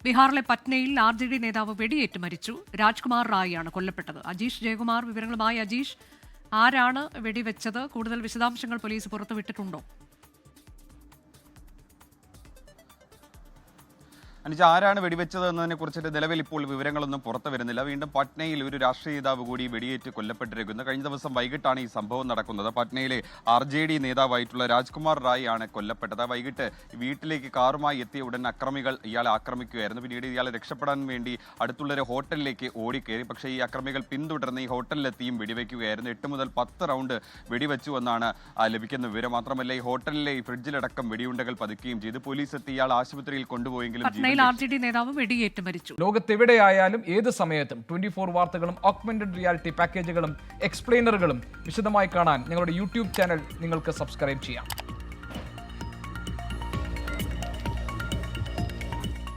ബീഹാറിലെ പറ്റ്നയിൽ RJD നേതാവ് വെടിയേറ്റ് മരിച്ചു. രാജ്കുമാർ റായിയാണ് കൊല്ലപ്പെട്ടത്. അജീഷ് ജയകുമാർ വിവരങ്ങളുമായി. അജീഷ്, ആരാണ് വെടിവെച്ചത്? കൂടുതൽ വിശദാംശങ്ങൾ പോലീസ് പുറത്തുവിട്ടിട്ടുണ്ടോ? അനുജ, ആരാണ് വെടിവെച്ചത് എന്നതിനെ കുറിച്ചിട്ട് നിലവിൽ ഇപ്പോൾ വിവരങ്ങളൊന്നും പുറത്തു വരുന്നില്ല. വീണ്ടും പട്നയിൽ ഒരു രാഷ്ട്രീയ നേതാവ് കൂടി വെടിയേറ്റ് കൊല്ലപ്പെട്ടിരിക്കുന്നു. കഴിഞ്ഞ ദിവസം വൈകിട്ടാണ് ഈ സംഭവം നടക്കുന്നത്. പട്നയിലെ RJD നേതാവായിട്ടുള്ള രാജ്കുമാർ റായ് ആണ് കൊല്ലപ്പെട്ടത്. വൈകിട്ട് വീട്ടിലേക്ക് കാറുമായി എത്തിയ ഉടൻ അക്രമികൾ ഇയാളെ ആക്രമിക്കുകയായിരുന്നു. പിന്നീട് ഇയാളെ രക്ഷപ്പെടാൻ വേണ്ടി അടുത്തുള്ളൊരു ഹോട്ടലിലേക്ക് ഓടിക്കയറി. പക്ഷേ ഈ അക്രമികൾ പിന്തുടർന്ന് ഈ ഹോട്ടലിലെത്തിയും വെടിവെക്കുകയായിരുന്നു. 8 മുതൽ 10 റൗണ്ട് വെടിവെച്ചു എന്നാണ് ലഭിക്കുന്ന വിവരം. മാത്രമല്ല ഈ ഹോട്ടലിലെ ഈ ഫ്രിഡ്ജിലടക്കം വെടിയുണ്ടകൾ പതിക്കുകയും ചെയ്തു. പോലീസ് എത്തി ഇയാൾ ആശുപത്രിയിൽ കൊണ്ടുപോയെങ്കിലും RJD നേതാവ് വെടിയേറ്റ് മരിച്ചു. ലോകത്തെവിടെയായാലും ഏത് സമയത്തും 24 വാർത്തകളും ഓഗ്മെന്റഡ് റിയാലിറ്റി പാക്കേജുകളും എക്സ്പ്ലെയിനറുകളും വിശദമായി കാണാൻ ഞങ്ങളുടെ യൂട്യൂബ് ചാനൽ നിങ്ങൾക്ക് സബ്സ്ക്രൈബ് ചെയ്യാം.